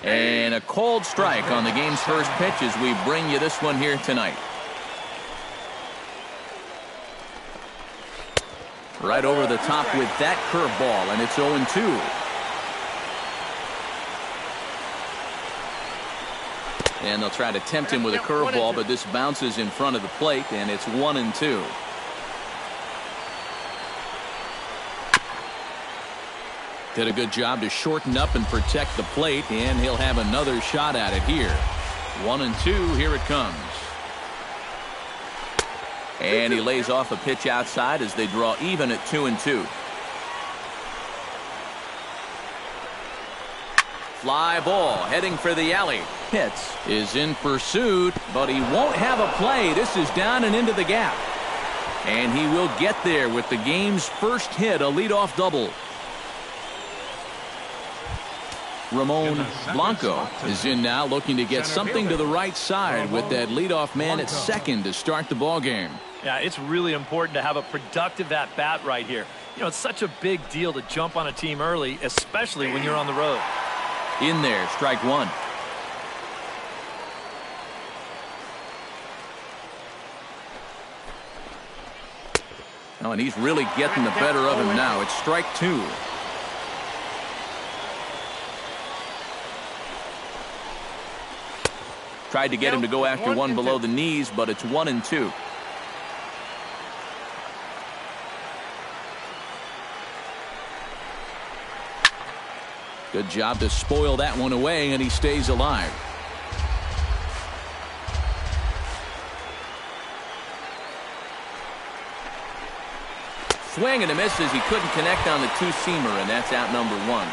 And a cold strike on the game's first pitch as we bring you this one here tonight. Right over the top with that curveball, and it's 0-2. And they'll try to tempt him with a curveball, but this bounces in front of the plate, and it's 1-2. Did a good job to shorten up and protect the plate, and he'll have another shot at it here. 1-2, here it comes. And he lays off a pitch outside as they draw even at 2-2. Fly ball heading for the alley. Pitts is in pursuit, but he won't have a play. This is down and into the gap. And he will get there with the game's first hit, a leadoff double. Ramon Blanco is in now, looking to get something to the right side with that leadoff man at second to start the ball game. Yeah, it's really important to have a productive at-bat right here. You know, it's such a big deal to jump on a team early, especially when you're on the road. In there, strike one. Oh, and he's really getting the better of him now. It's strike two. Tried to get him to go after one below the knees, but it's 1-2. Good job to spoil that one away, and he stays alive. Swing and a miss as he couldn't connect on the two-seamer, and that's out number one.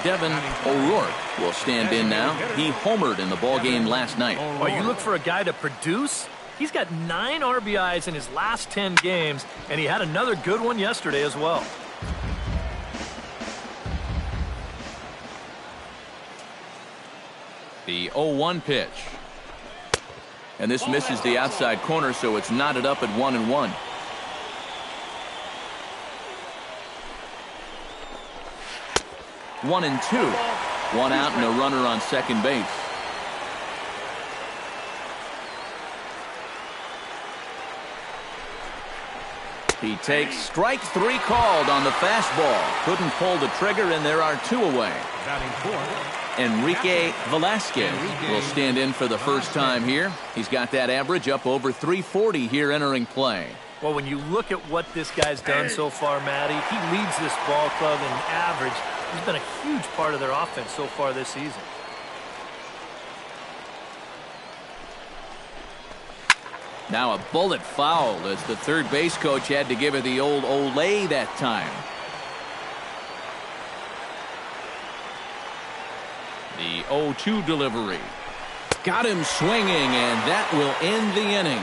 Devin O'Rourke will stand in now. He homered in the ballgame last night. Oh, you look for a guy to produce? He's got 9 RBIs in his last 10 games, and he had another good one yesterday as well. The 0-1 pitch. And this misses the outside corner, so it's knotted up at 1-1. One and two. One out and a runner on second base. He takes strike three called on the fastball. Couldn't pull the trigger, and there are two away. Enrique Velasquez will stand in for the first time here. He's got that average up over 340 here entering play. Well, when you look at what this guy's done so far, Matty, he leads this ball club in average. He's been a huge part of their offense so far this season. Now a bullet foul as the third base coach had to give it the old Olay that time. The 0-2 delivery. Got him swinging, and that will end the inning.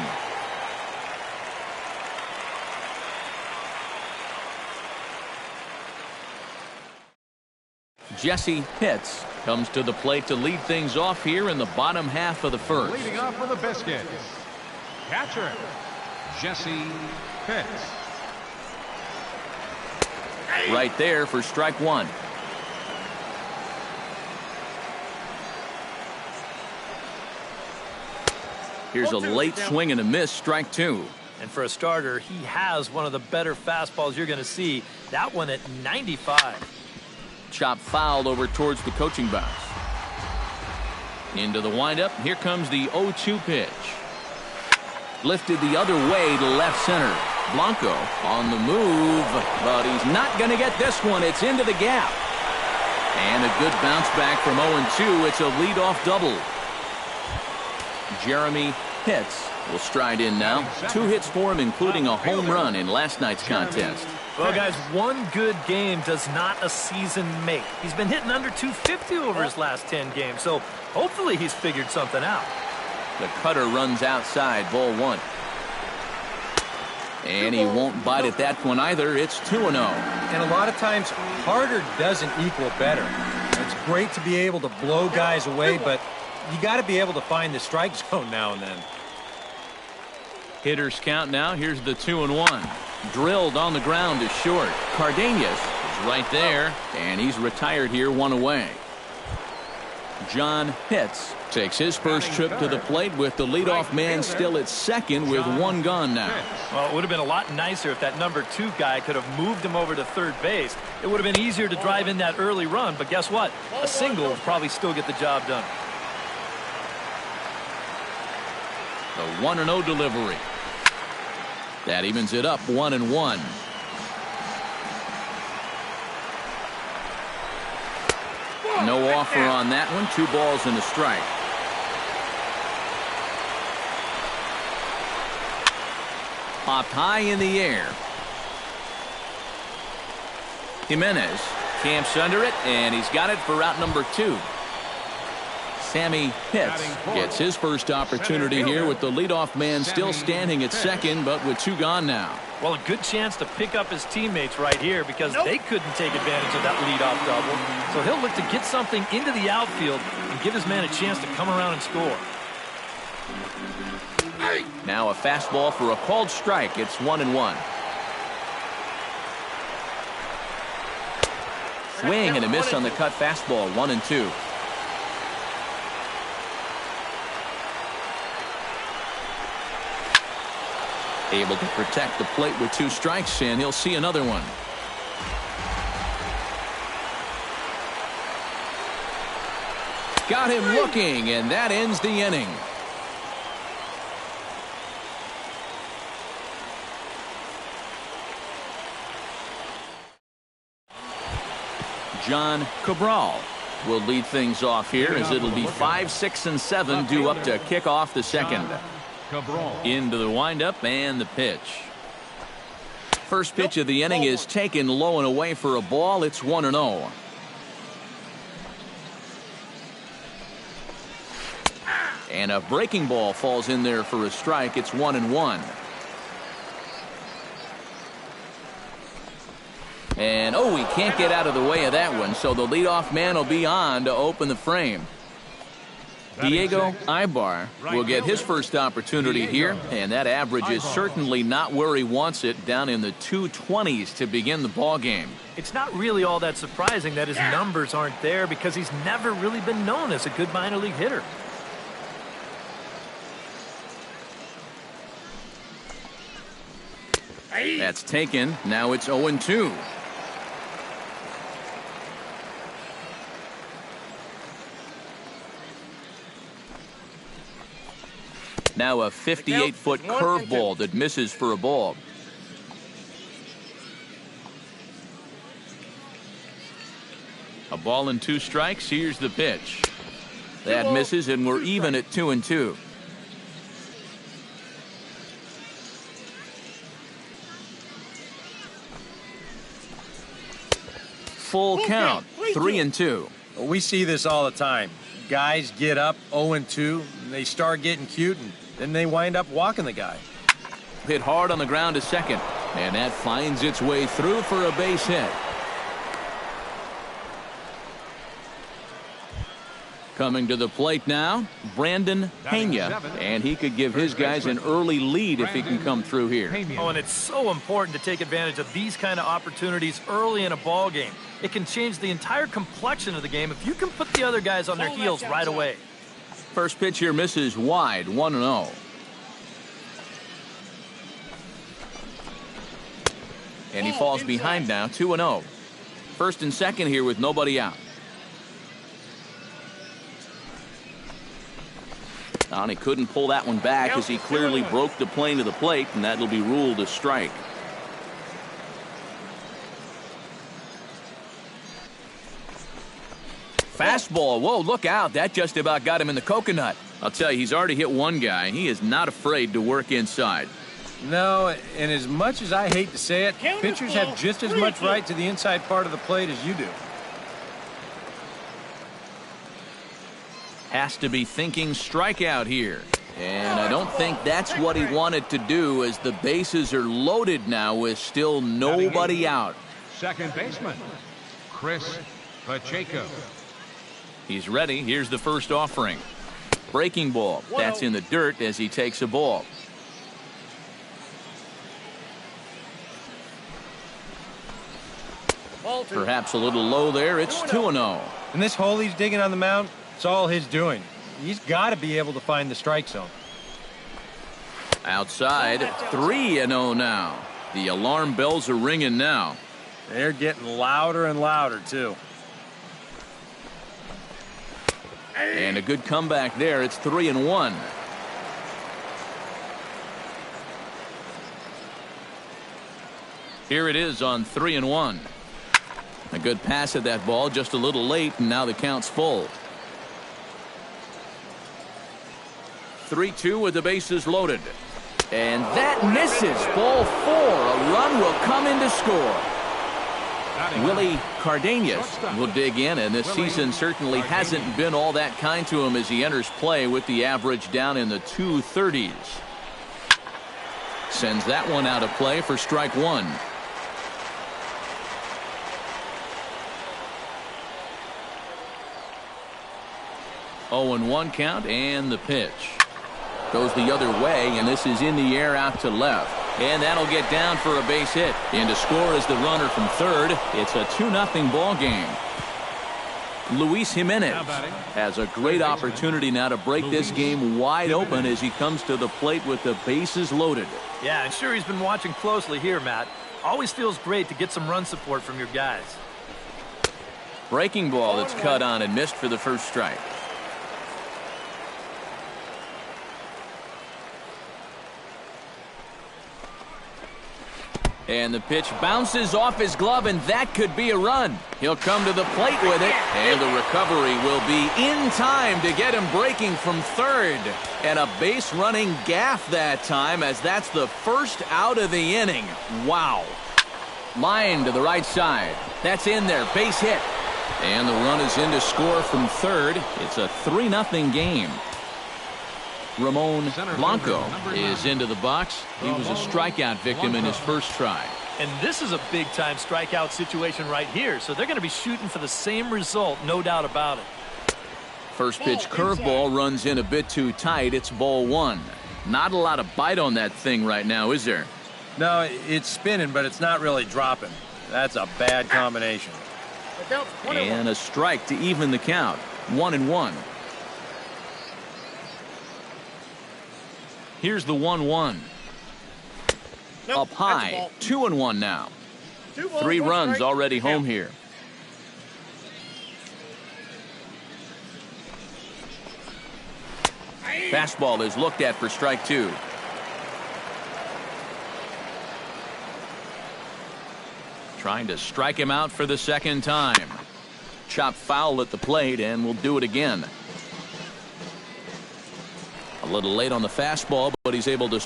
Jesse Pitts comes to the plate to lead things off here in the bottom half of the first. Leading off for the Biscuits, catcher Jesse Pitts. Right there for strike one. Here's a late swing and a miss, strike two. And for a starter, he has one of the better fastballs you're going to see. That one at 95. Chop fouled over towards the coaching box. Into the windup. Here comes the 0-2 pitch. Lifted the other way to left center. Blanco on the move, but he's not going to get this one. It's into the gap. And a good bounce back from 0-2. It's a leadoff double. Jeremy Pitts will stride in now. 2 hits for him, including a home run in last night's contest. Well, guys, one good game does not a season make. He's been hitting under 250 over his last 10 games, so hopefully he's figured something out. The cutter runs outside, ball one. And he won't bite at that one either. It's 2-0. And a lot of times, harder doesn't equal better. It's great to be able to blow guys away, but you got to be able to find the strike zone now and then. Hitters count now. Here's the 2-1. Drilled on the ground to short. Cardenas is right there, and he's retired here, one away. John Hitz takes his first trip to the plate with the leadoff man still at second with one gone now. Well, it would have been a lot nicer if that number 2 guy could have moved him over to third base. It would have been easier to drive in that early run, but guess what? A single would probably still get the job done. The 1-0 delivery. That evens it up 1-1. No offer on that one. 2 balls and a strike. Popped high in the air. Jimenez camps under it, and he's got it for out number 2. Sammy Hitz gets his first opportunity here with the leadoff man still standing at second, but with 2 gone now. Well, a good chance to pick up his teammates right here because they couldn't take advantage of that leadoff double. So he'll look to get something into the outfield and give his man a chance to come around and score. Now a fastball for a called strike. It's 1-1. Swing and a miss on the cut fastball. 1-2. Able to protect the plate with 2 strikes, and he'll see another one. Got him looking, and that ends the inning. John Cabral will lead things off here as it'll be 5, 6, and 7 due up to kick off the second. Into the windup and the pitch. First pitch of the inning is taken low and away for a ball. It's 1-0. And a breaking ball falls in there for a strike. It's 1-1. And oh, he can't get out of the way of that one, so the leadoff man will be on to open the frame. Diego Ibar will get his first opportunity here, and that average is certainly not where he wants it, down in the 220s to begin the ball game. It's not really all that surprising that his numbers aren't there because he's never really been known as a good minor league hitter. That's taken. Now it's 0-2. Now a 58-foot curveball that misses for a ball. A ball and 2 strikes. Here's the pitch. That misses, and we're even at 2-2. Full count. 3-2. We see this all the time. Guys get up 0-2, and they start getting cute, and then they wind up walking the guy. Hit hard on the ground to second, and that finds its way through for a base hit. Coming to the plate now, Brandon Pena, and he could give his guys an early lead if he can come through here. Oh, and it's so important to take advantage of these kind of opportunities early in a ball game. It can change the entire complexion of the game if you can put the other guys on their heels right away. First pitch here misses wide, 1-0. And he falls behind now, 2-0. First and second here with nobody out. And he couldn't pull that one back as he clearly broke the plane to the plate, and that'll be ruled a strike. Fastball. Whoa, look out. That just about got him in the coconut. I'll tell you, he's already hit one guy. He is not afraid to work inside. No, and as much as I hate to say it, pitchers have just as much right to the inside part of the plate as you do. Has to be thinking strikeout here. And I don't think that's what he wanted to do, as the bases are loaded now with still nobody out. Second baseman, Chris Pacheco. He's ready. Here's the first offering. Breaking ball. That's in the dirt as he takes a ball. Perhaps a little low there. It's 2-0. And this hole he's digging on the mound, It's all his doing. He's got to be able to find the strike zone. Outside, 3-0 now. The alarm bells are ringing now. They're getting louder and louder, too. And a good comeback there. It's 3-1. Here it is on 3-1. A good pass at that ball, just a little late, and now the count's full. 3-2 with the bases loaded. And that misses. Ball 4. A run will come in to score. Willie Cardenas will dig in, and this season certainly hasn't been all that kind to him as he enters play with the average down in the 230s. Sends that one out of play for strike one. Oh, and 1 count, and the pitch goes the other way, and this is in the air out to left. And that'll get down for a base hit. And to score is the runner from third. It's a 2-0 ball game. Luis Jimenez has a great opportunity now to break this game wide open as he comes to the plate with the bases loaded. Yeah, I'm sure he's been watching closely here, Matt. Always feels great to get some run support from your guys. Breaking ball that's cut on and missed for the first strike. And the pitch bounces off his glove, and that could be a run. He'll come to the plate with it, and the recovery will be in time to get him breaking from third. And a base running gaff that time, as that's the first out of the inning. Wow. Line to the right side. That's in there. Base hit. And the run is in to score from third. It's a 3-0 game. Ramon Blanco is into the box. He was a strikeout victim in his first try. And this is a big-time strikeout situation right here, so they're going to be shooting for the same result, no doubt about it. First pitch curveball runs in a bit too tight. It's ball 1. Not a lot of bite on that thing right now, is there? No, it's spinning, but it's not really dropping. That's a bad combination. And a strike to even the count. 1-1. Here's the 1-1. Up high. 2-1 now. 3 runs already home here. Fastball is looked at for strike 2. Trying to strike him out for the second time. Chop foul at the plate, and we'll do it again. A little late on the fastball, but he's able to.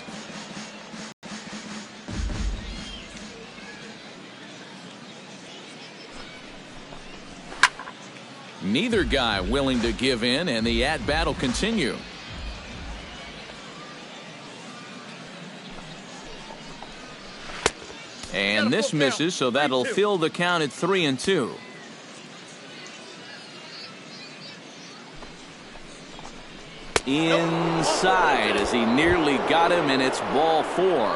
Neither guy willing to give in, and the at-bat will continue. And this misses, so that'll fill the count at 3-2. Inside as he nearly got him, and it's ball 4.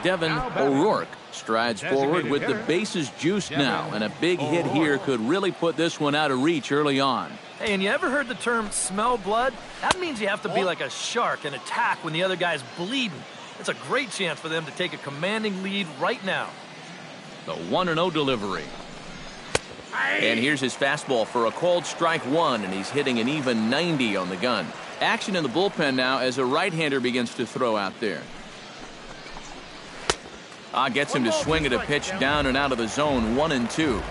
Devin O'Rourke strides forward with the bases juiced now, and a big hit here could really put this one out of reach early on. Hey, and you ever heard the term smell blood? That means you have to be like a shark and attack when the other guy's bleeding. It's a great chance for them to take a commanding lead right now. The 1-0 delivery. And here's his fastball for a called strike 1, and he's hitting an even 90 on the gun. Action in the bullpen now as a right-hander begins to throw out there. Gets him to swing at a pitch down and out of the zone. 1-2.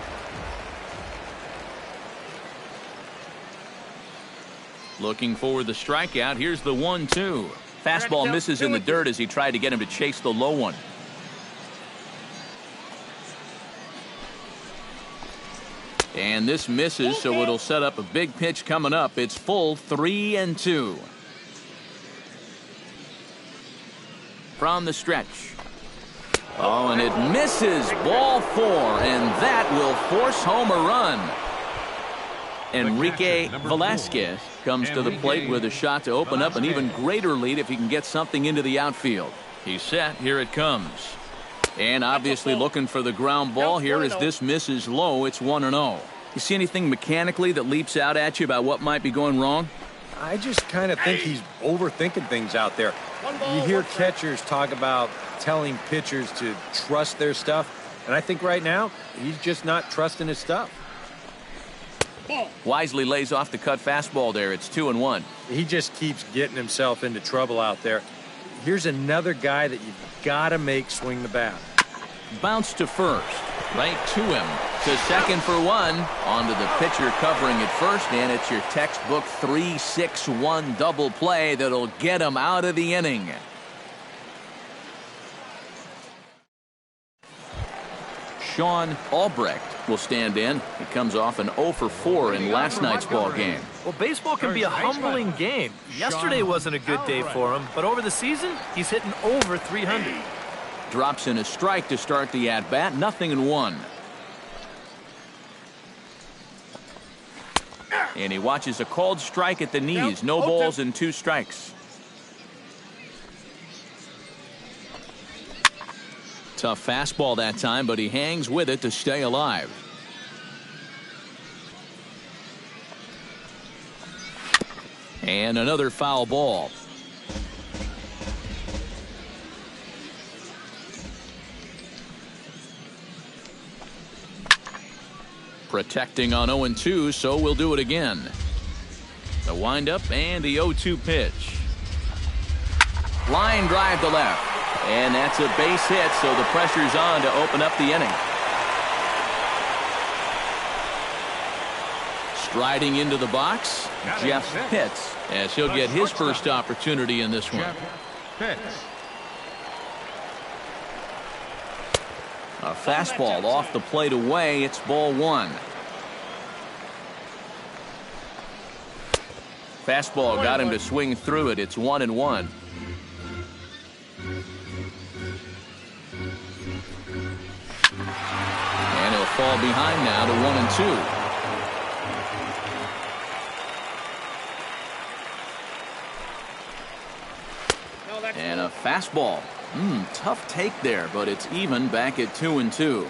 Looking for the strikeout. Here's the 1-2. Fastball misses in the dirt as he tried to get him to chase the low one. And this misses, so it'll set up a big pitch coming up. It's full 3-2. From the stretch. Oh, and it misses. Ball 4, and that will force home a run. Enrique Velasquez comes to the plate with a shot to open up an even greater lead if he can get something into the outfield. He's set. Here it comes. And obviously looking for the ground ball here as this misses low. It's 1-0. You see anything mechanically that leaps out at you about what might be going wrong? I just kind of think he's overthinking things out there. You hear catchers talk about telling pitchers to trust their stuff, and I think right now he's just not trusting his stuff. Wisely lays off the cut fastball there. It's 2-1. He just keeps getting himself into trouble out there. Here's another guy that you've got to make swing the bat. Bounce to first. Right to him. To second for one. Onto the pitcher covering at first, and it's your textbook 3-6-1 double play that'll get him out of the inning. Sean Albrecht will stand in. He comes off an 0 for 4 in last night's ball game. Well, baseball can be a humbling game. Yesterday wasn't a good day for him, but over the season, he's hitting over 300. Drops in a strike to start the at-bat. 0-1. And he watches a called strike at the knees. No balls and 2 strikes. Tough fastball that time, but he hangs with it to stay alive. And another foul ball. Protecting on 0-2, so we'll do it again. The windup and the 0-2 pitch. Line drive to left. And that's a base hit, so the pressure's on to open up the inning. Striding into the box, Jeff Pitts, as he'll get his first opportunity in this one. A fastball off the plate away. It's ball 1. Fastball got him to swing through it. It's 1-1. And he'll fall behind now to 1-2. And a fastball. Tough take there, but it's even back at 2-2.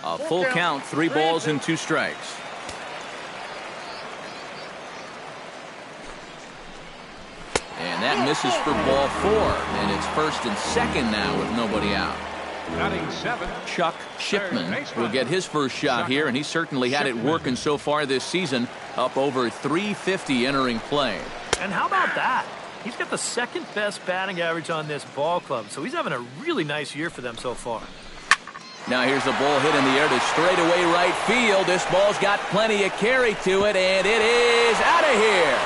A full count, 3 balls and 2 strikes. And that misses for ball 4. And it's first and second now with nobody out. Chuck Shipman will get his first shot here, and he certainly had it working so far this season. Up over 350 entering play. And how about that? He's got the second best batting average on this ball club, so he's having a really nice year for them so far. Now here's a ball hit in the air to straightaway right field. This ball's got plenty of carry to it, and it is out of here.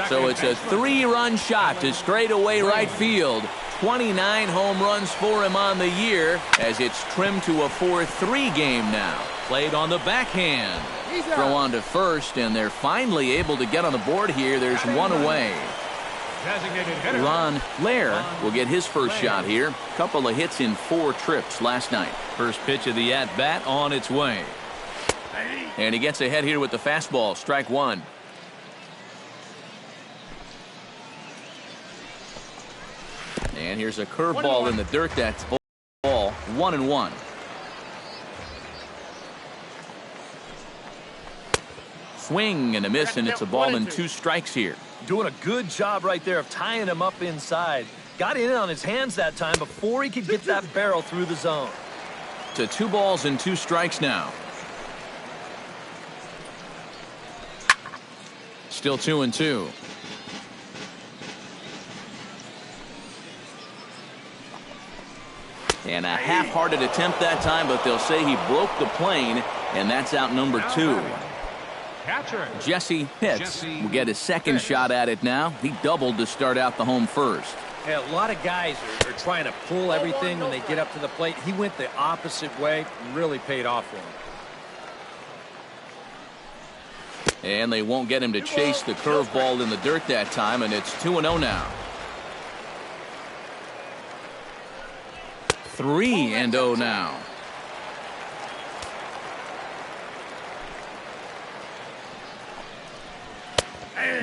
So it's a 3-run shot to straightaway right field. 29 home runs for him on the year, as it's trimmed to a 4-3 game now. Played on the backhand. Throw on to first, and they're finally able to get on the board here. There's one away. Ron Lair will get his first shot here. Couple of hits in 4 trips last night. First pitch of the at-bat on its way. And he gets ahead here with the fastball. Strike 1. And here's a curveball in the dirt. That's ball 1-1. Swing and a miss, and it's a ball and 2 strikes here. Doing a good job right there of tying him up inside. Got in on his hands that time before he could get that barrel through the zone. To 2 balls and 2 strikes now. Still 2-2. And a half-hearted attempt that time, but they'll say he broke the plane, and that's out number 2. Jesse Pitts will get his second shot at it now. He doubled to start out the home first. Hey, a lot of guys are trying to pull everything when they get up to the plate. He went the opposite way and really paid off for him. And they won't get him to chase the curveball in the dirt that time, and it's 2-0 now. 3-0 now.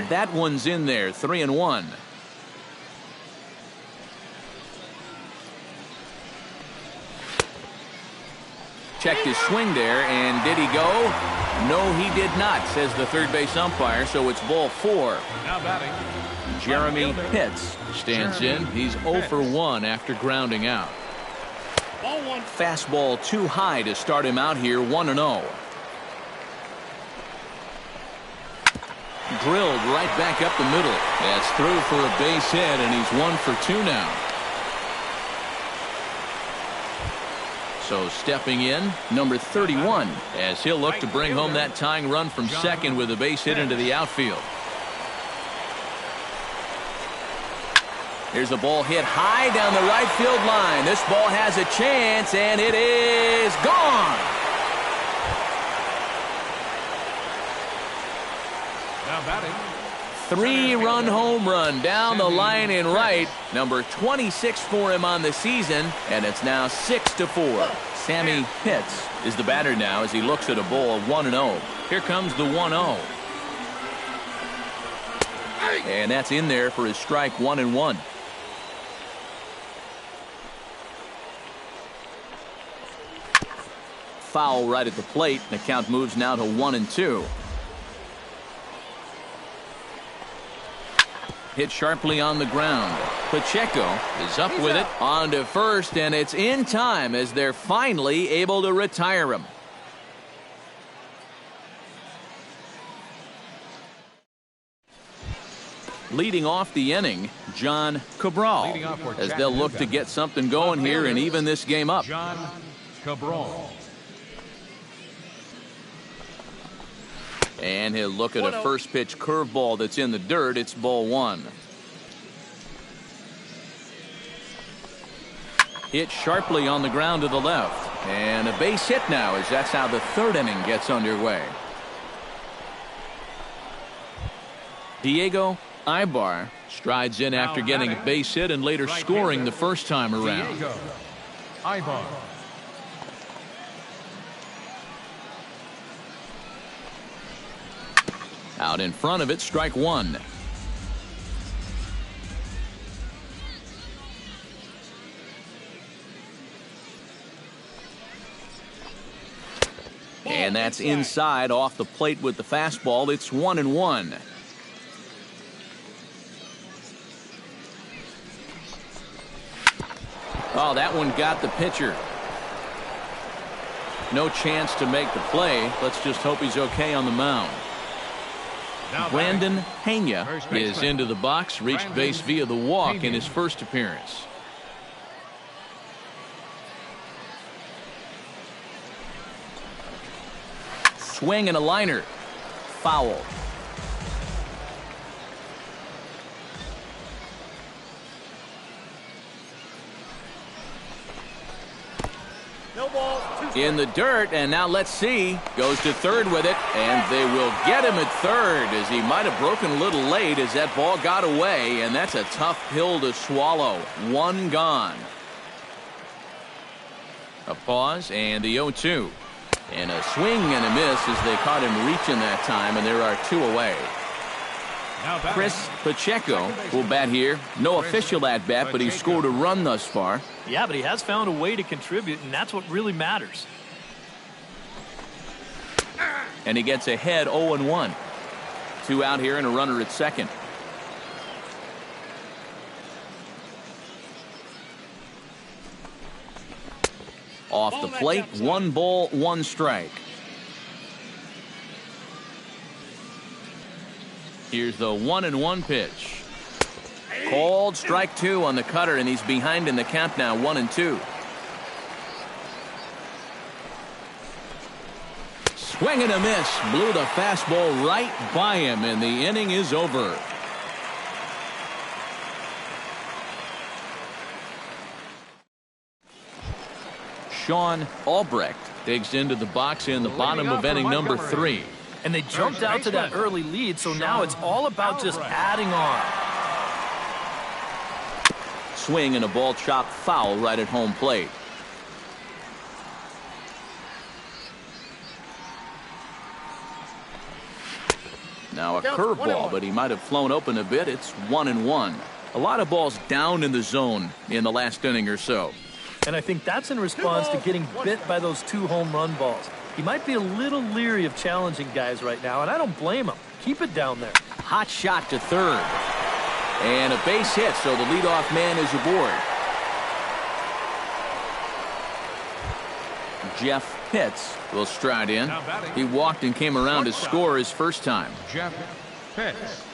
That one's in there. 3-1. Checked his swing there, and did he go? No, he did not, says the third base umpire, so it's ball 4. Now batting, Jeremy Pitts stands in. He's 0 for 1 after grounding out. Fastball too high to start him out here, 1-0. Drilled right back up the middle. That's through for a base hit, and he's 1 for 2 now. So stepping in, number 31, as he'll look to bring home that tying run from second with a base hit into the outfield. Here's a ball hit high down the right field line. This ball has a chance, and it is gone. now batting, 3-run home run down the line in right. Number 26 for him on the season, and it's now 6-4. Sammy Pitts is the batter now as he looks at a ball 1-0. Here comes the 1-0. And that's in there for his strike 1-1. Foul right at the plate. The count moves now to 1-2. Hit sharply on the ground. Pacheco is up with it on to first, and it's in time as they're finally able to retire him. Leading off the inning, John Cabral, as they'll look to get something going here and even this game up. John Cabral. And he'll look at a first pitch curveball that's in the dirt. It's ball 1. Hit sharply on the ground to the left. And a base hit now as that's how the third inning gets underway. Diego Ibar strides in after getting a base hit and later scoring the first time around. Diego Ibar. Out in front of it, strike 1. And that's inside off the plate with the fastball. It's 1-1. Oh, that one got the pitcher. No chance to make the play. Let's just hope he's okay on the mound. Brandon Pena is into the box, reached base via the walk in his first appearance. Swing and a liner. Foul. In the dirt, and now let's see. Goes to third with it, and they will get him at third as he might have broken a little late as that ball got away, and that's a tough pill to swallow. 1 gone. A pause and the 0-2. And a swing and a miss as they caught him reaching that time, and there are 2 away. Chris Pacheco will bat here. No official at bat, but he's scored a run thus far. Yeah, but he has found a way to contribute, and that's what really matters. And he gets ahead 0-1. 2 out here and a runner at second. Off the plate, 1 ball, 1 strike. Here's the 1-1 pitch. Called strike 2 on the cutter, and he's behind in the count now, 1-2. Swing and a miss. Blew the fastball right by him, and the inning is over. Sean Albrecht digs into the box in the bottom of inning number 3. And they jumped out to that early lead, so now it's all about just adding on. Swing and a ball chopped foul right at home plate. Now a curveball, but he might have flown open a bit. It's 1-1. A lot of balls down in the zone in the last inning or so. And I think that's in response to getting bit by those 2 home run balls. He might be a little leery of challenging guys right now, and I don't blame him. Keep it down there. Hot shot to third. And a base hit, so the leadoff man is aboard. Jeff Pitts will stride in. He walked and came around to score his first time. Jeff Pitts.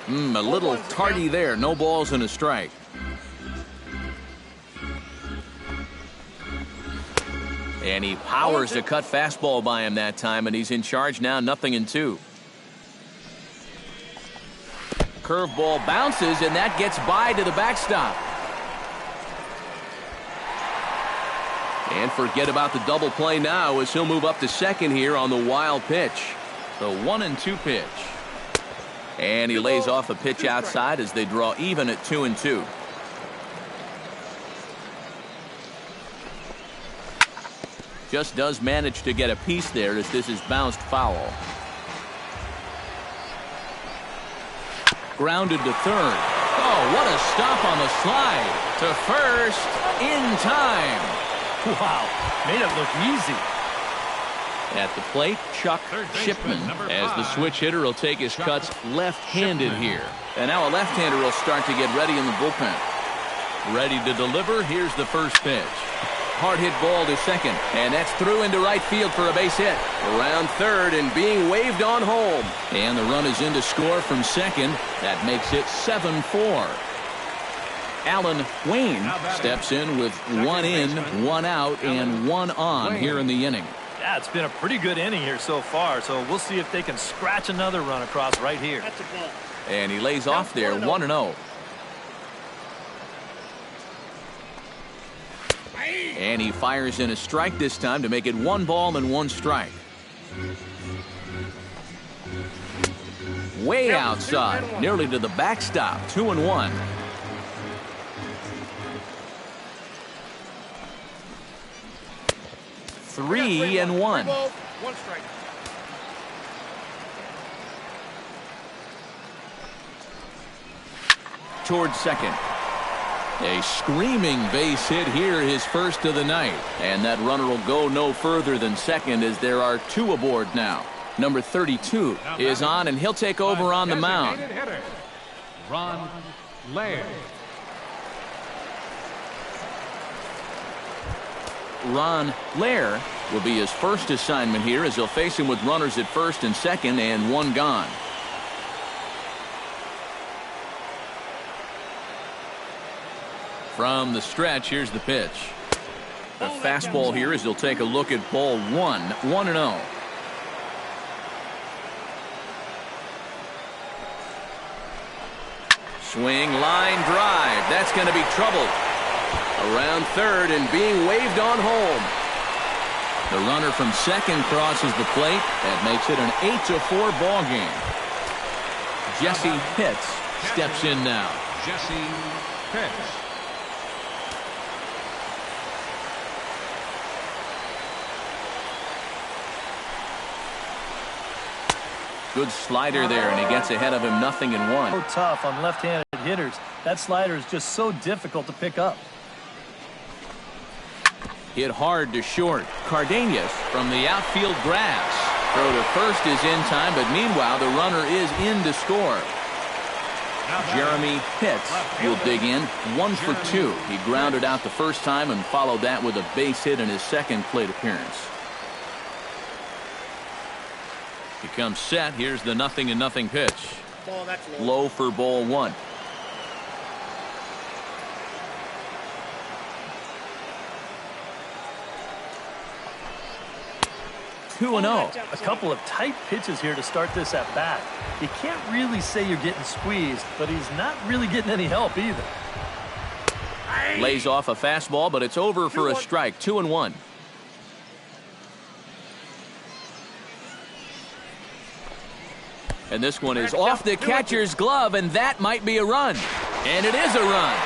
A little tardy there. No balls and a strike. And he powers a cut fastball by him that time, and he's in charge now, 0-2. Curveball bounces, and that gets by to the backstop. And forget about the double play now as he'll move up to second here on the wild pitch. The 1-2 pitch. And he lays off a pitch outside as they draw even at 2-2. Just does manage to get a piece there as this is bounced foul. Grounded to third. Oh, what a stop on the slide. To first in time. Wow, made it look easy. At the plate, Chuck Shipman, as the switch hitter will take his cuts left-handed here. And now a left-hander will start to get ready in the bullpen. Ready to deliver. Here's the first pitch. Hard hit ball to second, and that's through into right field for a base hit. Around third and being waved on home. And the run is in to score from second. That makes it 7-4. Alan Wayne steps in with 1 in, 1 out, and 1 on here in the inning. Yeah, it's been a pretty good inning here so far, so we'll see if they can scratch another run across right here. And he lays off there, 1-0. And he fires in a strike this time to make it 1 ball and 1 strike. Way outside, nearly to the backstop, 2-1. Three and one. Towards second. A screaming base hit here, his first of the night. And that runner will go no further than second as there are 2 aboard now. Number 32 is on, and he'll take over on the mound. Ron Laird. Ron Laird will be his first assignment here as he'll face him with runners at first and second and 1 gone. From the stretch, here's the pitch. The fastball here as he'll take a look at ball 1, 1-0. Swing, line drive. That's going to be trouble. Around third and being waved on home. The runner from second crosses the plate. That makes it an 8-4 ball game. Jesse Pitts steps in now. Jesse Pitts. Good slider there, and he gets ahead of him, 0-1. So tough on left-handed hitters. That slider is just so difficult to pick up. Hit hard to short. Cardenas from the outfield grass. Throw to first is in time, but meanwhile the runner is in to score. Jeremy Pitts will dig in, 1 for 2. He grounded out the first time and followed that with a base hit in his second plate appearance. He comes set. Here's the 0-0 pitch. Low for ball 1. A couple of tight pitches here to start this at bat. You can't really say you're getting squeezed, but he's not really getting any help either. Lays off a fastball, but it's over for a strike. 2-1. And this one is off the catcher's glove, and that might be a run. And it is a run.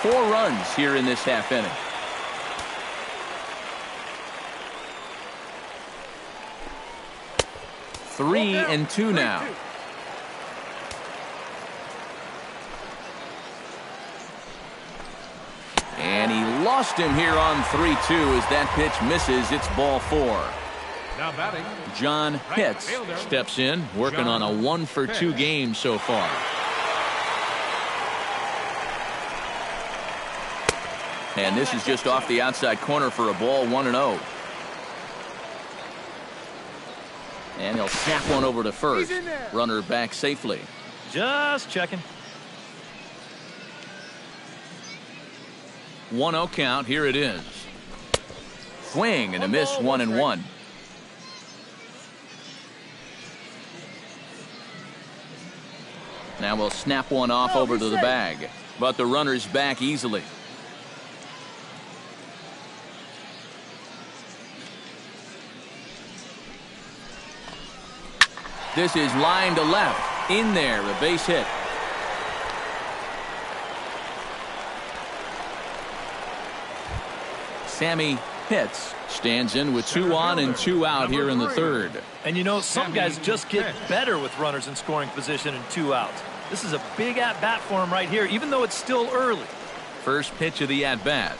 4 runs here in this half inning. Three and 2 now. lost him here on 3-2 as that pitch misses. It's ball 4. Now batting, John Pitts steps in, working on a 1-for-2 game so far. And this is just off the outside corner for a ball, 1-0. And he'll snap one over to first. Runner back safely. Just checking. 1-0 count. Here it is. Swing and a miss, 1-1. Now we'll snap one off over to the bag. But the runner's back easily. This is line to left. In there, a base hit. Sammy Pitts stands in with 2 on and 2 out here in the third. And you know, some guys just get better with runners in scoring position and 2 outs. This is a big at-bat for him right here, even though it's still early. First pitch of the at-bat.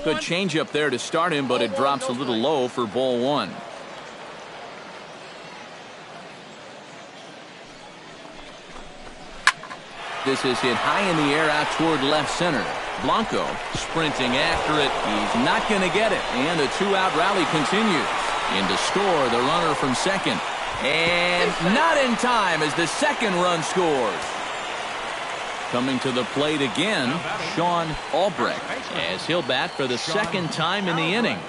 Good changeup there to start him, but it drops a little low for ball 1. This is hit high in the air out toward left center. Blanco sprinting after it. He's not going to get it. And the 2-out rally continues. In to score the runner from second. And not in time as the second run scores. Coming to the plate again, Sean Albrecht, as he'll bat for the second time in the inning.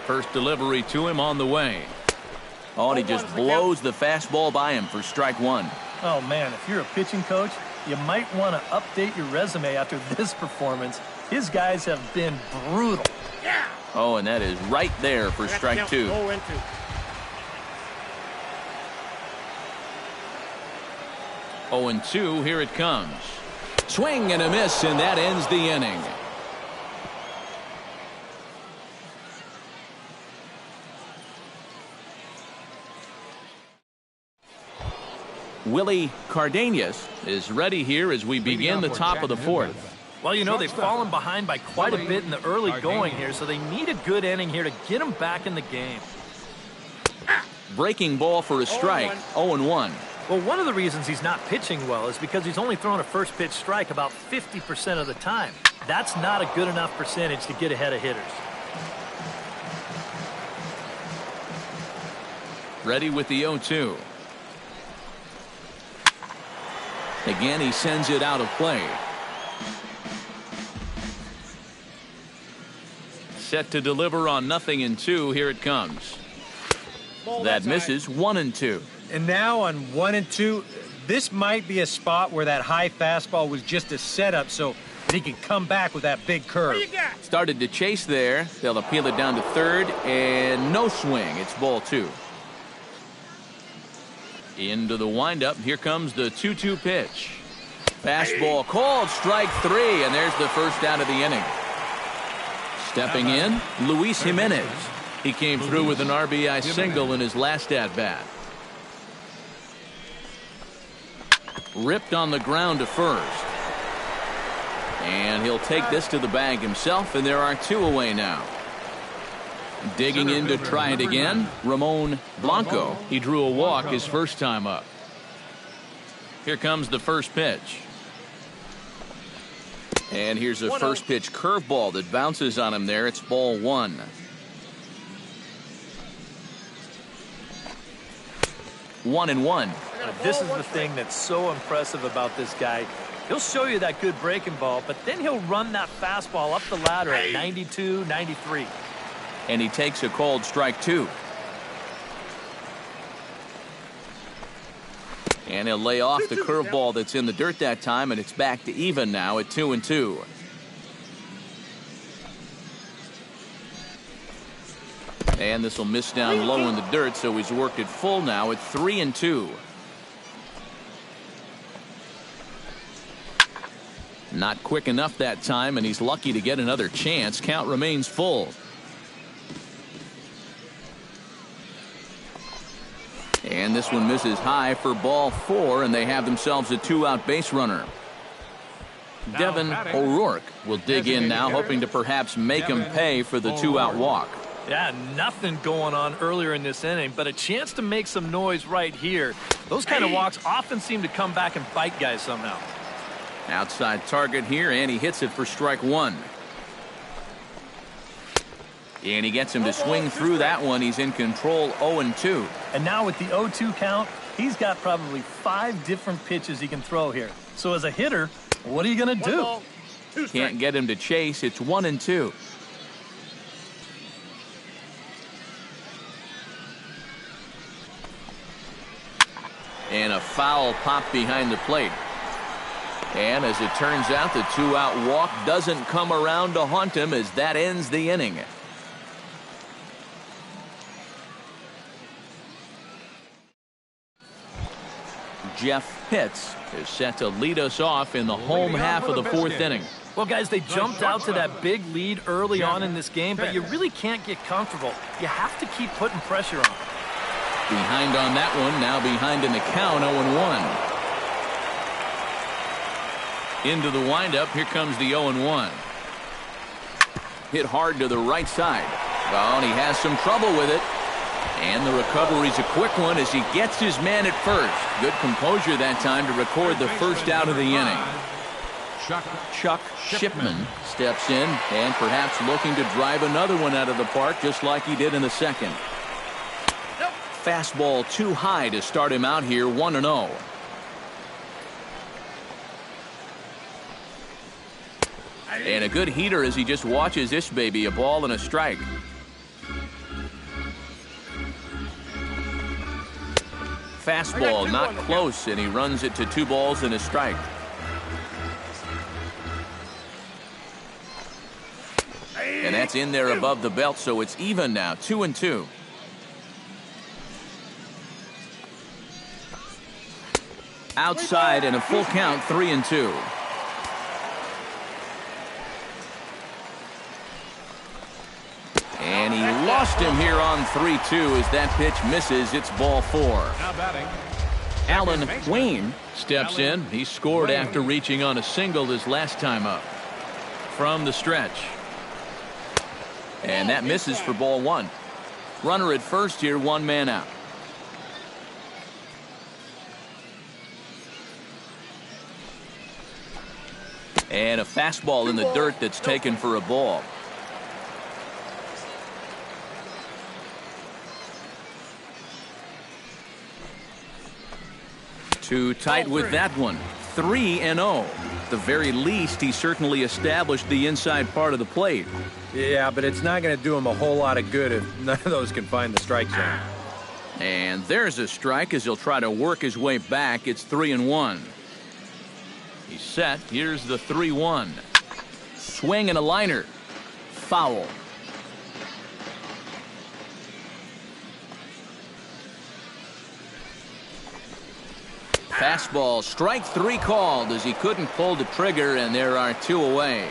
First delivery to him on the way. Oh, and he just blows the fastball by him for strike 1. Oh, man, if you're a pitching coach, you might want to update your resume after this performance. His guys have been brutal. Oh, and that is right there for strike 2. 0-2, here it comes. Swing and a miss, and that ends the inning. Willie Cardenas is ready here as we begin the top of the 4th. Well, you know, they've fallen behind by quite a bit in the early going here, so they need a good inning here to get them back in the game. Breaking ball for a strike, 0-1. Well, one of the reasons he's not pitching well is because he's only thrown a first pitch strike about 50% of the time. That's not a good enough percentage to get ahead of hitters. Ready with the 0-2. Again, he sends it out of play. Set to deliver on 0-2. Here it comes. That misses, 1-2. And now on 1-2, this might be a spot where that high fastball was just a setup so that he can come back with that big curve. Started to chase there. They'll appeal it down to third, and no swing. It's ball 2. Into the windup. Here comes the 2-2 pitch. Fastball called, strike 3, and there's the first out of the inning. Stepping in, Luis Jimenez. He came through with an RBI single in his last at-bat. Ripped on the ground to first. And he'll take this to the bag himself, and there are 2 away now. Digging in to try it again, Ramon Blanco. He drew a walk his first time up. Here comes the first pitch. And here's a first pitch curveball that bounces on him there. It's ball 1. One and one. This is the thing that's so impressive about this guy. He'll show you that good breaking ball, but then he'll run that fastball up the ladder at 92, 93. And he takes a called strike 2. And he'll lay off the curveball that's in the dirt that time, and it's back to even now at 2-2. And this will miss down low in the dirt, so he's worked it full now at 3-2. Not quick enough that time, and he's lucky to get another chance. Count remains full. And this one misses high for ball 4, and they have themselves a 2-out base runner. Devin O'Rourke will dig in now, hoping to perhaps make him pay for the 2-out walk. Yeah, nothing going on earlier in this inning, but a chance to make some noise right here. Those kind of walks often seem to come back and bite guys somehow. Outside target here, and he hits it for strike one. And he gets him to swing through that one. He's in control, 0-2. And now with the 0-2 count, he's got probably 5 different pitches he can throw here. So as a hitter, what are you going to do? Can't get him to chase. It's 1-2. And a foul pop behind the plate. And as it turns out, the 2-out walk doesn't come around to haunt him as that ends the inning. Jeff Pitts is set to lead us off in the home half of the 4th inning. Well, guys, they jumped out to that big lead early on in this game, but you really can't get comfortable. You have to keep putting pressure on. Behind on that one, now behind in the count, 0-1. Into the windup, here comes the 0-1. Hit hard to the right side. Well, and he has some trouble with it. And the recovery's a quick one as he gets his man at first. Good composure that time to record the first out of the inning. Chuck Shipman steps in and perhaps looking to drive another one out of the park just like he did in the second. Fastball too high to start him out here, 1-0. And a good heater as he just watches this baby, a ball and a strike. Fastball not close, and he runs it to 2 balls and a strike. And that's in there above the belt, so it's even now, 2-2. Outside and a full count, 3-2. And he lost him here on 3-2 as that pitch misses. It's ball 4. Alan Wayne steps in. He scored after reaching on a single his last time up. From the stretch. And that misses for ball 1. Runner at first here, 1 man out. And a fastball in the dirt that's taken for a ball. Too tight with that one. 3-0. At the very least, he certainly established the inside part of the plate. Yeah, but it's not going to do him a whole lot of good if none of those can find the strike zone. And there's a strike as he'll try to work his way back. It's 3-1. He's set. Here's the 3-1. Swing and a liner. Foul. Fastball, strike 3 called as he couldn't pull the trigger, and there are 2 away.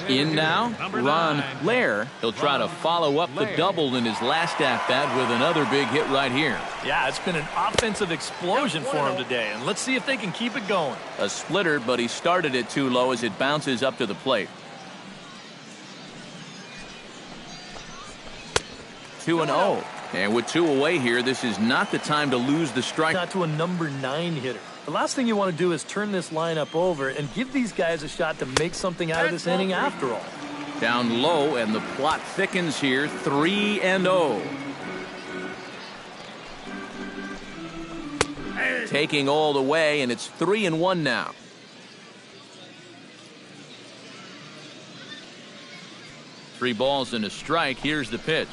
In now, Ron Lair. He'll try to follow up the double in his last at-bat with another big hit right here. Yeah, it's been an offensive explosion for him today, and let's see if they can keep it going. A splitter, but he started it too low as it bounces up to the plate. 2-0. And with 2 away here, this is not the time to lose the strike. Not to a number 9 hitter. The last thing you want to do is turn this lineup over and give these guys a shot to make something out of this inning after all. Down low, and the plot thickens here, 3-0. Taking all the way, and it's 3-1 now. Three balls and a strike. Here's the pitch.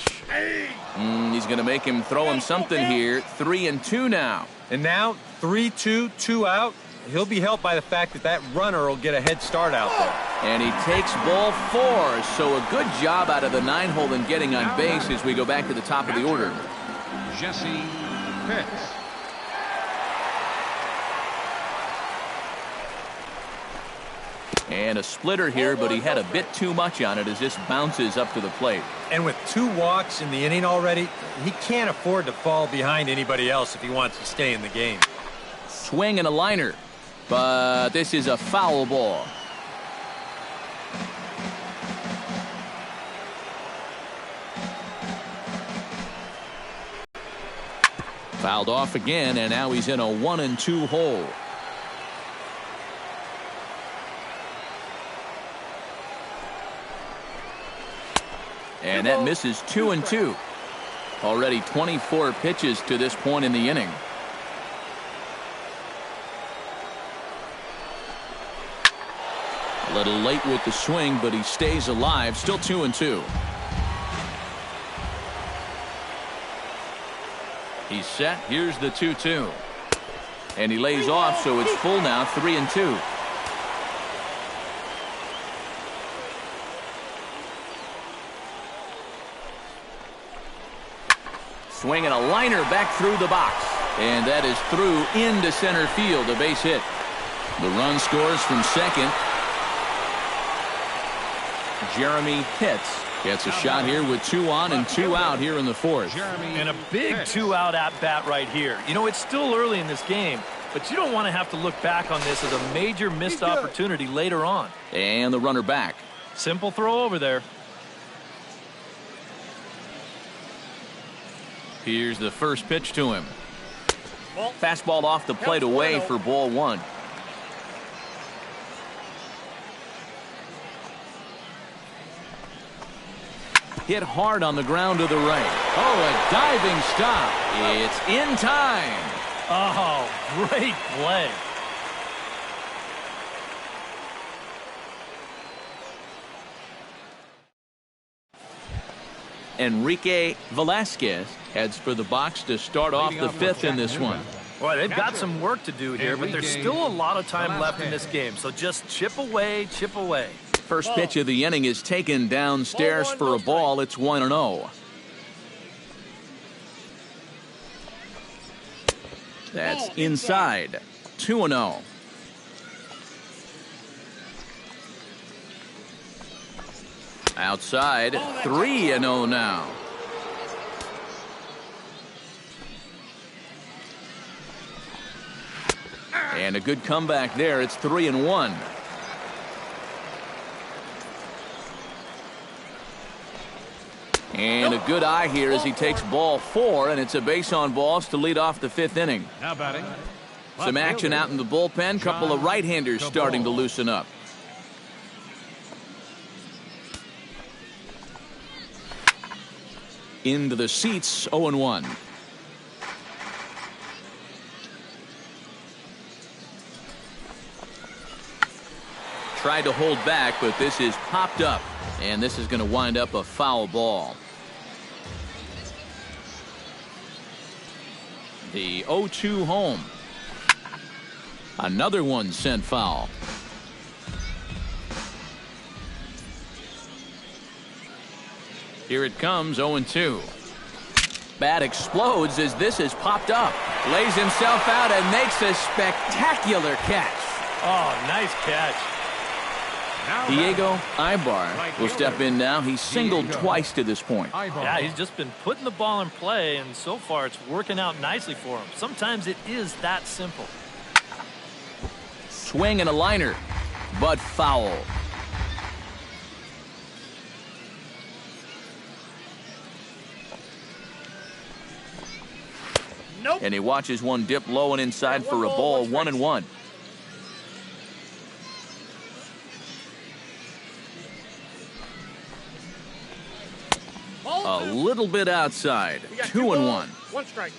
He's going to make him throw him something here. 3-2 now. And now 3-2, 2 out. He'll be helped by the fact that that runner will get a head start out there. And he takes ball 4. So a good job out of the 9-hole in getting on base as we go back to the top of the order. Jesse Pitts. And a splitter here, but he had a bit too much on it as this bounces up to the plate. And with 2 walks in the inning already, he can't afford to fall behind anybody else if he wants to stay in the game. Swing and a liner. but this is a foul ball. Fouled off again, and now he's in a 1-2 hole. And that misses 2-2. Already 24 pitches to this point in the inning. A little late with the swing, but he stays alive. Still 2-2. He's set. Here's the 2-2. And he lays off, so it's full now, 3-2. Swinging a liner back through the box. And that is through into center field, a base hit. The run scores from second. Jeremy Pitts gets a shot here with 2 on and 2 out here in the fourth. And a big 2-out at-bat right here. You know, it's still early in this game, but you don't want to have to look back on this as a major missed opportunity later on. And the runner back. Simple throw over there. Here's the first pitch to him. Fastball off the plate away for ball 1. Hit hard on the ground to the right. Oh, a diving stop. It's in time. Oh, great play. Enrique Velasquez heads for the box to start off the fifth in this one. Boy, they've got some work to do here, but there's still a lot of time left in this game. So just chip away, chip away. First pitch of the inning is taken downstairs for a ball. It's 1-0. That's inside. 2-0. Outside. 3-0 now. And a good comeback there. It's 3-1. And a good eye here as he takes ball 4, and it's a base on balls to lead off the fifth inning. Now batting. Some action out in the bullpen. Couple of right-handers starting to loosen up. Into the seats, 0-1. Tried to hold back, but this is popped up, and this is going to wind up a foul ball. The 0-2 home. Another one sent foul. Here it comes, 0-2. Bat explodes as this is popped up. Lays himself out and makes a spectacular catch. Oh, nice catch. Diego Aybar will step in now. He's singled twice to this point. Yeah, he's just been putting the ball in play, and so far it's working out nicely for him. Sometimes it is that simple. Swing and a liner, but foul. Nope. And he watches one dip low and inside for a ball, 1-1. A little bit outside, 2-1. 1 strike.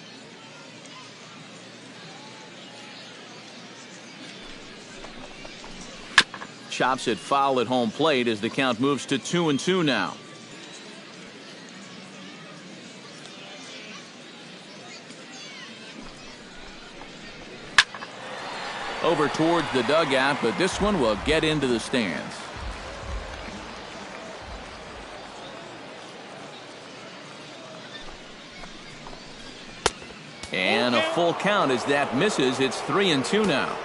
Chops it foul at home plate as the count moves to 2-2 now. Over towards the dugout, but this one will get into the stands. And a full count as that misses. It's 3-2 now.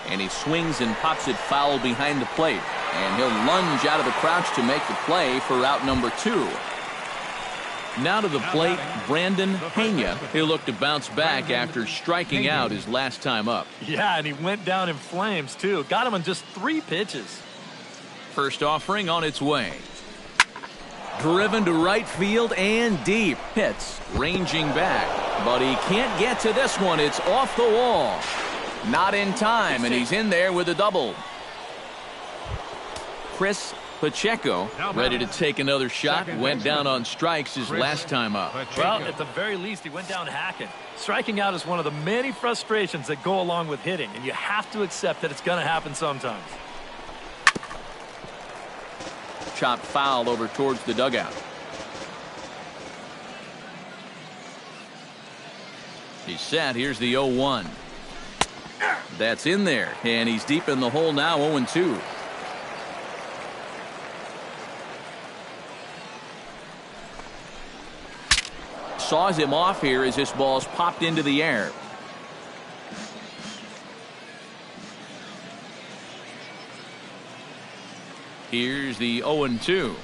And he swings and pops it foul behind the plate. And he'll lunge out of the crouch to make the play for out number 2. Now to the plate, Brandon Pena. He'll look to bounce back after striking out his last time up. Yeah, and he went down in flames, too. Got him on just 3 pitches. First offering on its way. Driven to right field and deep. Hits, ranging back. But he can't get to this one. It's off the wall. Not in time, and he's in there with a double. Chris Pacheco ready to take another shot. Went down on strikes his last time up. Well, at the very least, he went down hacking. Striking out is one of the many frustrations that go along with hitting, and you have to accept that it's going to happen sometimes. Chopped foul over towards the dugout. He's set. Here's the 0-1. That's in there, and he's deep in the hole now, 0-2. Saws him off here as this ball's popped into the air. Here's the 0-2.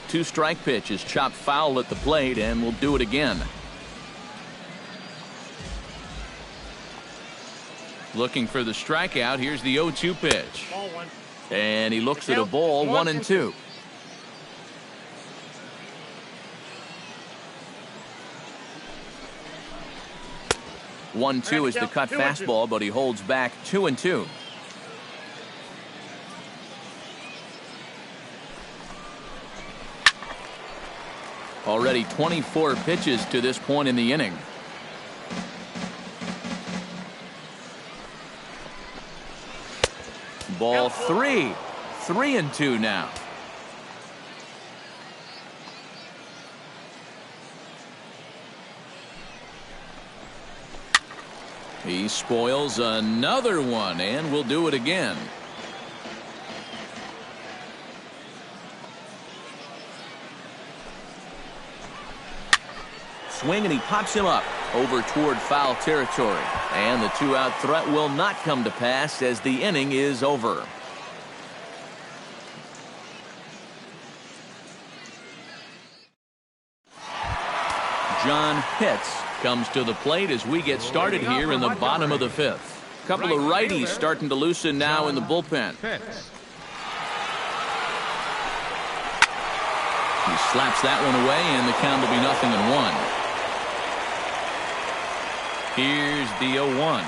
2-strike pitch is chopped foul at the plate, and we'll do it again. Looking for the strikeout. Here's the 0-2 pitch. And he looks at a ball, 1-2. 1-2 is the cut fastball, but he holds back 2-2. Already 24 pitches to this point in the inning. Ball 3. 3-2 now. He spoils another one, and we'll do it again. Swing, and he pops him up over toward foul territory. And the 2-out threat will not come to pass as the inning is over. John Pitts comes to the plate as we get started here in the bottom of the 5th. A couple of righties starting to loosen now in the bullpen. He slaps that one away, and the count will be 0-1. Here's the 0-1.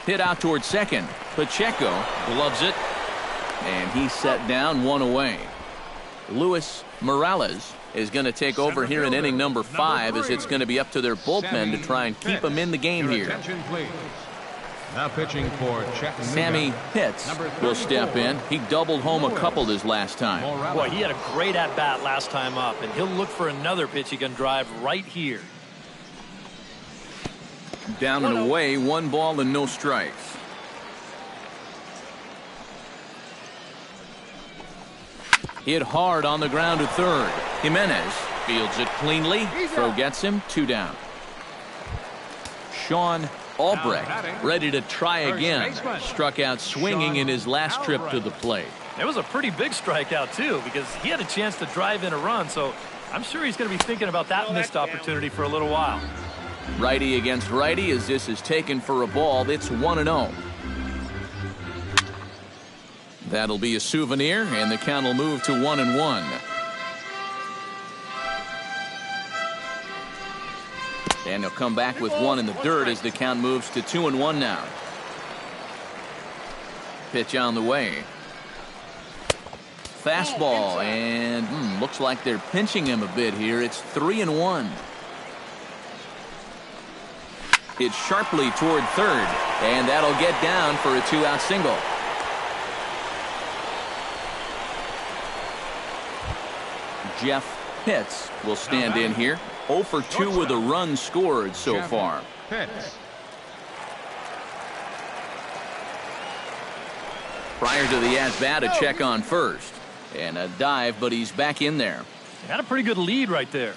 Hit out toward second. Pacheco gloves it, and he's set down, 1 away. Luis Morales is going to take over here in inning number 5, as it's going to be up to their bullpen to try and keep him in the game here. Now pitching for Sammy Pitts will step in. He doubled home a couple this last time. Boy, he had a great at-bat last time up, and he'll look for another pitch he can drive right here. Down and away, 1 ball and no strikes. Hit hard on the ground to third. Jimenez fields it cleanly. Throw gets him, 2 down. Sean Albrecht ready to try again. Struck out swinging in his last trip to the plate. It was a pretty big strikeout, too, because he had a chance to drive in a run, so I'm sure he's going to be thinking about that missed opportunity for a little while. Righty against righty as this is taken for a ball. It's 1-0. That'll be a souvenir, and the count will move to 1-1. And he'll come back with 1 in the dirt as the count moves to 2-1 now. Pitch on the way. Fastball, and looks like they're pinching him a bit here. It's 3-1. It's sharply toward third, and that'll get down for a 2-out single. Jeff Pitts will stand in here. 0 for 2 with a run scored so far. Prior to the at-bat, a check on first. And a dive, but he's back in there. Got a pretty good lead right there.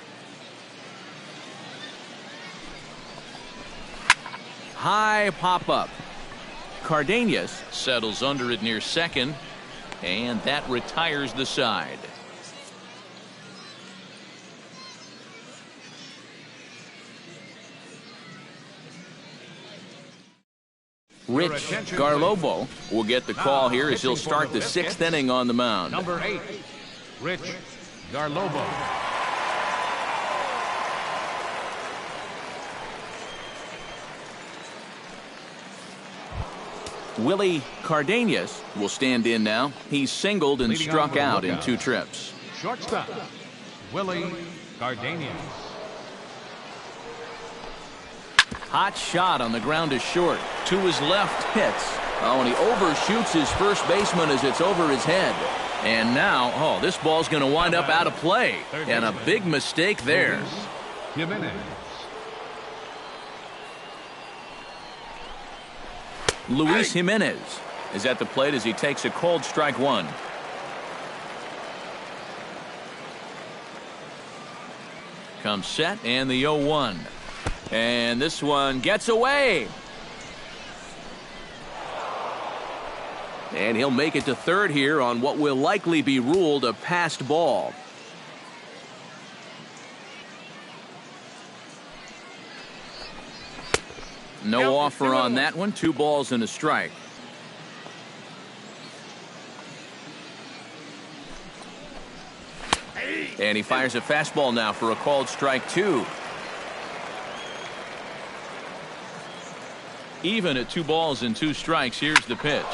High pop-up. Cardenas settles under it near second, and that retires the side. Rich Garlobo will get the call here as he'll start the 6th inning on the mound. Number 8, Rich Garlobo. Willie Cardenas will stand in now. He's singled and struck out in 2 trips. Shortstop, Willie Cardenas. Hot shot on the ground is short. To his left, hits. Oh, and he overshoots his first baseman as it's over his head. And now, this ball's going to wind up out of play. And a big mistake there. Jimenez. Luis Jimenez is at the plate as he takes a cold strike 1. Comes set and the 0-1. And this one gets away. And he'll make it to third here on what will likely be ruled a passed ball. No offer on that one. 2 balls and a strike. And he fires a fastball now for a called strike 2. Even at 2 balls and 2 strikes, here's the pitch.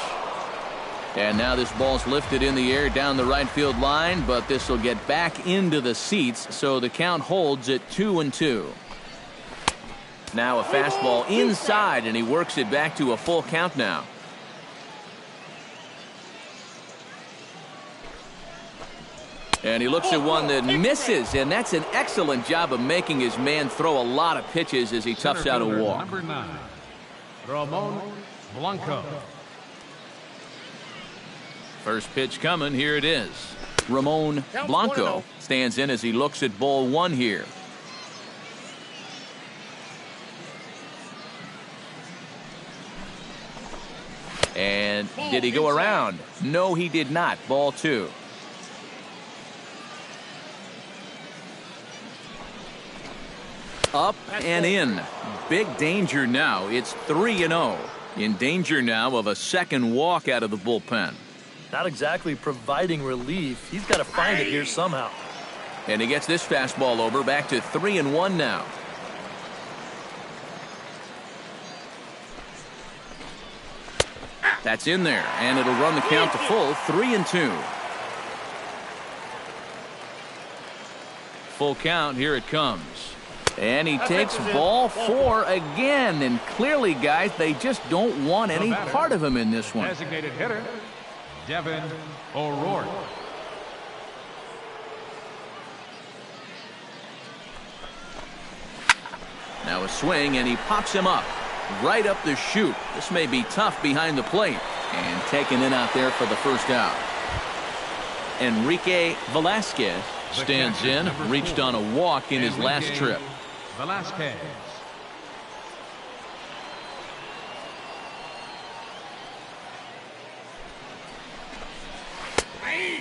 And now this ball's lifted in the air down the right field line, but this will get back into the seats, so the count holds at 2-2. Now a fastball inside, and he works it back to a full count now. And he looks at one that misses, and that's an excellent job of making his man throw a lot of pitches as he toughs out a walk. Number 9, Ramon Blanco. First pitch coming, here it is. Ramon Blanco stands in as he looks at ball 1 here. And did he go around? No, he did not. Ball 2. Up and in. Big danger now. It's 3-0. In danger now of a second walk out of the bullpen. Not exactly providing relief. He's got to find it here somehow. And he gets this fastball over, back to 3-1 now. That's in there, and it'll run the count to full, 3-2. Full count, here it comes. And he takes ball 4 again, and clearly, guys, they just don't want any part of him in this one. Designated hitter, Devin O'Rourke. Now a swing, and he pops him up. Right up the chute. This may be tough behind the plate. And taken in out there for the first out. Enrique Velasquez stands in. Reached on a walk in his last trip. Velasquez.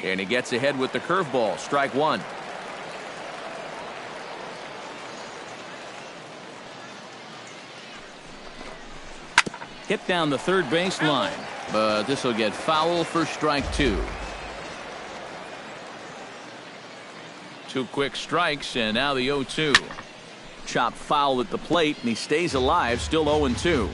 And he gets ahead with the curveball. Strike 1. Hit down the third base line, but this will get foul for strike 2. 2 quick strikes, and now the 0-2. Chopped foul at the plate, and he stays alive, still 0-2.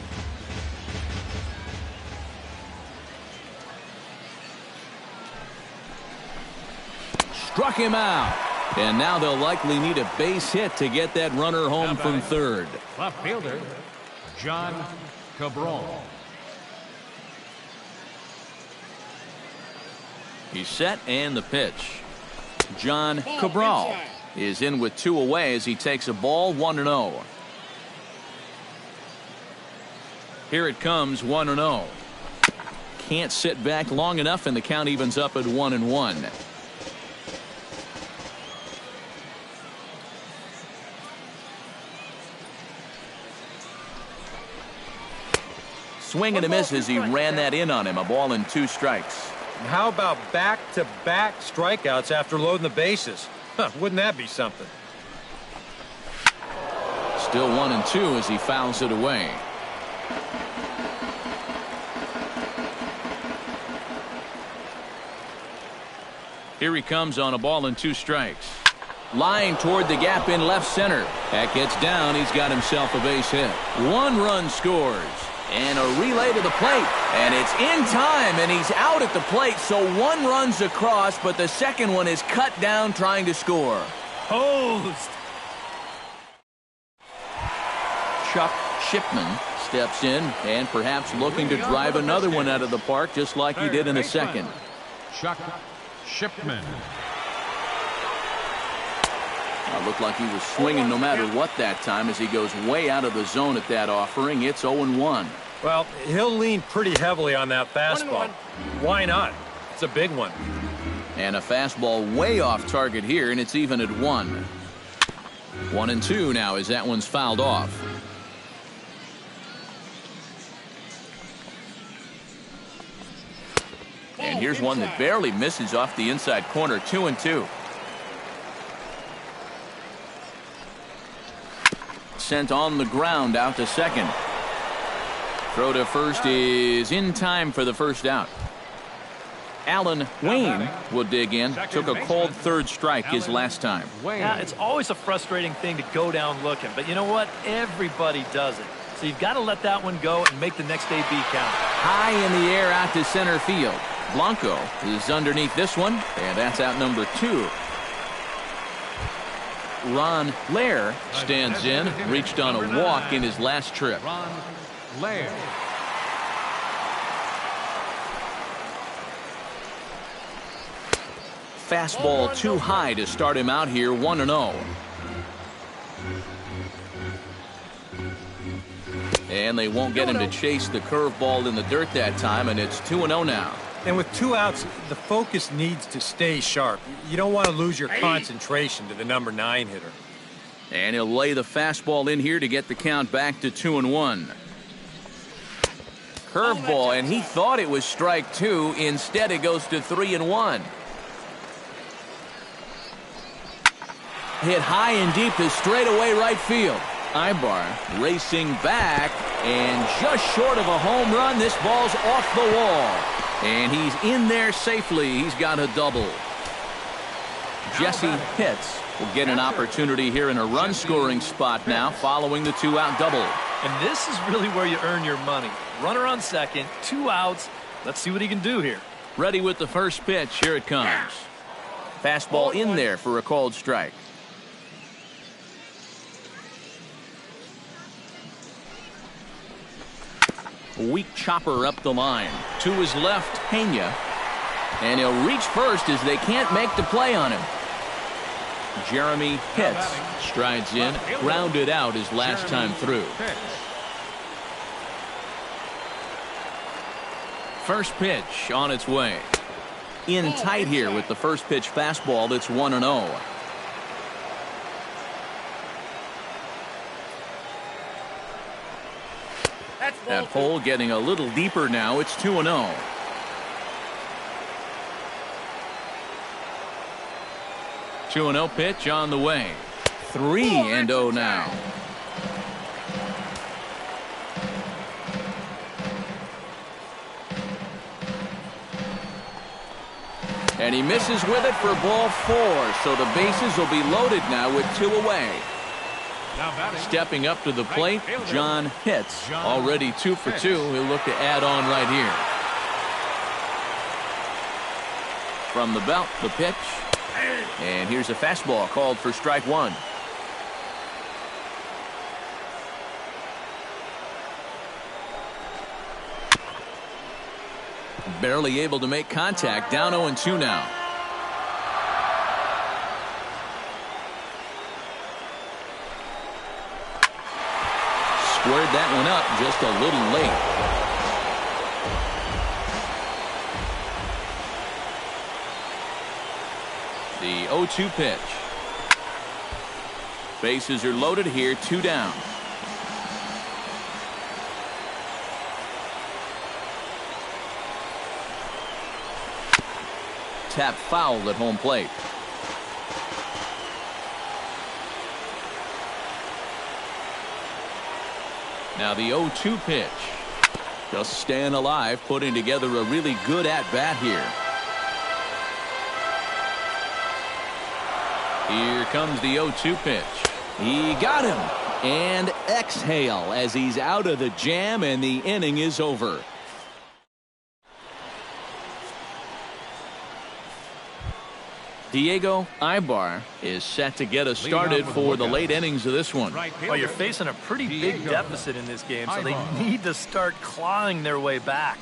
Struck him out, and now they'll likely need a base hit to get that runner home from third. Left fielder, John Cabral. He's set, and the pitch. John Cabral is in with 2 away as he takes a ball, 1-0. Here it comes, 1-0. Can't sit back long enough, and the count evens up at 1-1. Swing and a miss as he ran that in on him. A ball and 2 strikes. How about back-to-back strikeouts after loading the bases? Wouldn't that be something? Still 1-2 as he fouls it away. Here he comes on a ball and 2 strikes. Line toward the gap in left center. That gets down. He's got himself a base hit. 1 run scores. And a relay to the plate. And it's in time, and he's out at the plate. So 1 runs across, but the second one is cut down trying to score. Hosed. Chuck Shipman steps in and perhaps looking to drive another one out of the park just like he did in the second. Chuck Shipman. Looked like he was swinging no matter what that time as he goes way out of the zone at that offering. It's 0-1. Well, he'll lean pretty heavily on that fastball. Why not? It's a big one. And a fastball way off target here, and it's even at 1. 1-2 now as that one's fouled off. And here's one that barely misses off the inside corner. 2-2. Sent on the ground out to second. Throw to first is in time for the first out. Alan Wayne will dig in. Took a cold 3rd strike his last time. Yeah, it's always a frustrating thing to go down looking, but you know what? Everybody does it. So you've got to let that one go and make the next AB count. High in the air out to center field. Blanco is underneath this one, and that's out number 2. Ron Lair stands in, reached on a walk in his last trip. Ron Lair. Fastball too high to start him out here. 1-0. And they won't get him to chase the curveball in the dirt that time, and it's 2-0 now. And with 2 outs, the focus needs to stay sharp. You don't want to lose your concentration to the number 9 hitter. And he'll lay the fastball in here to get the count back to 2-1. Curveball, and he thought it was strike 2. Instead, it goes to 3-1. Hit high and deep to straightaway right field. Ibar racing back, and just short of a home run. This ball's off the wall. And he's in there safely. He's got a double. Jesse Pitts will get an opportunity here in a run-scoring spot now following the 2-out double. And this is really where you earn your money. Runner on second, 2 outs. Let's see what he can do here. Ready with the first pitch. Here it comes. Fastball in there for a called strike. Weak chopper up the line. To his left, Pena. And he'll reach first as they can't make the play on him. Jeremy Pitts strides in, grounded out his last time through. First pitch on its way. In tight here with the first pitch fastball. That's 1-0. That hole getting a little deeper now. It's 2-0. Two 2-0 pitch on the way. 3-0 now. And he misses with it for ball 4. So the bases will be loaded now with 2 away. Stepping up to the plate, John Pitts, already 2 for 2. He'll look to add on right here. From the belt, the pitch. And here's a fastball called for strike 1. Barely able to make contact. Down 0-2 now. Squared that one up just a little late. The 0-2 pitch. Bases are loaded here. 2 down. Tap foul at home plate. Now the 0-2 pitch. Just staying alive, putting together a really good at-bat here. Here comes the 0-2 pitch. He got him. And exhale as he's out of the jam, and the inning is over. Diego Aybar is set to get us started for the late innings of this one. Well, you're facing a pretty big deficit in this game, so they need to start clawing their way back.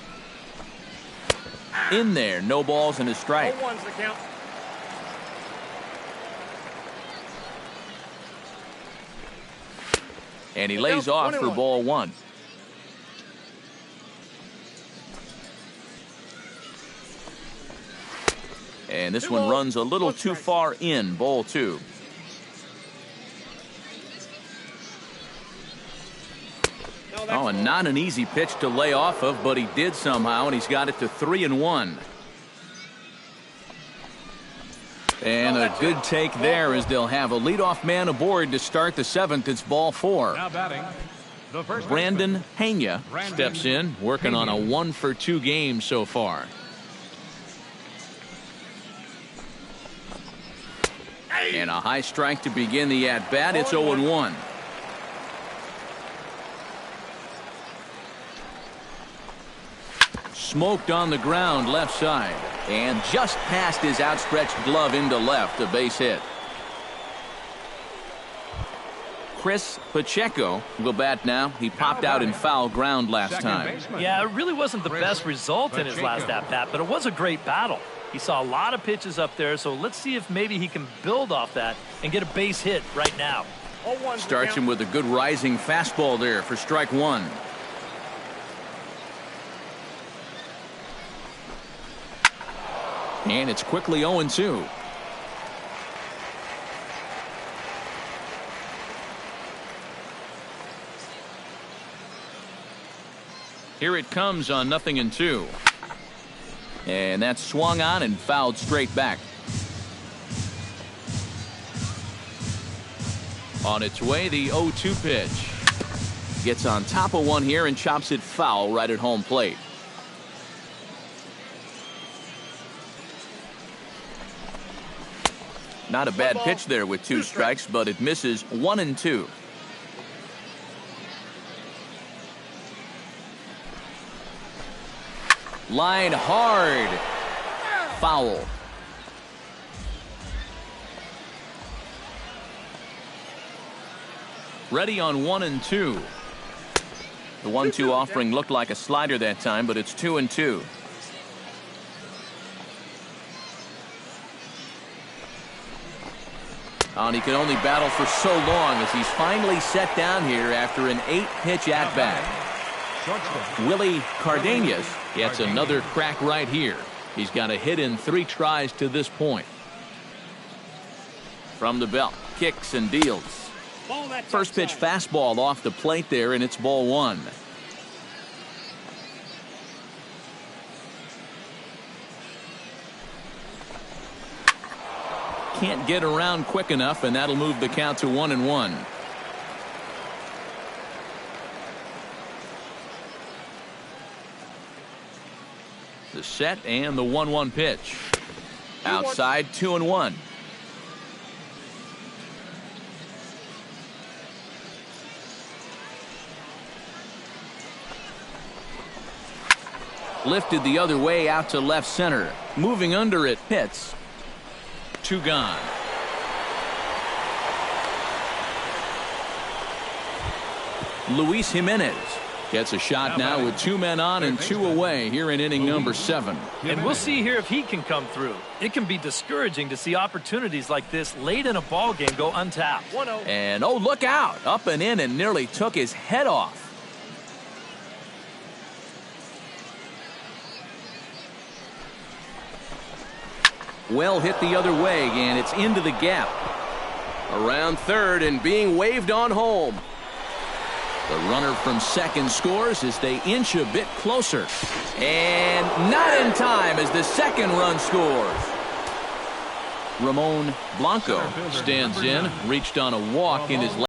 In there, no balls and a strike. 0-1's the count. And he lays off for ball one. And this one runs a little too far in, ball two. Oh, and not an easy pitch to lay off of, but he did somehow, and he's got it to 3-1. And a good take there as they'll have a leadoff man aboard to start the seventh. It's ball four. Now batting, the first Brandon Hania steps in, working on a 1-for-2 game so far. And a high strike to begin the at-bat. It's 0-1. Smoked on the ground left side. And just past his outstretched glove into left, a base hit. Chris Pacheco will bat now. He popped out in foul ground last time. Yeah, it really wasn't the best result in his last at-bat, but it was a great battle. He saw a lot of pitches up there, so let's see if maybe he can build off that and get a base hit right now. Starts him with a good rising fastball there for strike one. And it's quickly 0-2. Here it comes on 0-2. And that's swung on and fouled straight back. On its way, the 0-2 pitch. Gets on top of one here and chops it foul right at home plate. Not a bad pitch there with two strikes, but it misses 1-2. Line hard. Foul. Ready on 1-2. The 1-2 offering looked like a slider that time, but it's 2-2. And he can only battle for so long as he's finally set down here after an 8-pitch at-bat. Willie Cardenas gets another crack right here. He's got a hit in 3 tries to this point. From the belt, kicks and deals. First pitch fastball off the plate there, and it's ball one. Can't get around quick enough, and that'll move the count to 1-1. The set and the 1-1 pitch. Outside, 2-1. Lifted the other way out to left center. Moving under it, hits. 2 gone. Luis Jimenez gets a shot now with 2 men on and 2 away here in inning number 7. And we'll see here if he can come through. It can be discouraging to see opportunities like this late in a ball game go untapped. 1-0. And oh, look out. Up and in and nearly took his head off. Well hit the other way, and it's into the gap. Around third and being waved on home. The runner from second scores as they inch a bit closer. And not in time as the second run scores. Ramon Blanco stands in, reached on a walk in his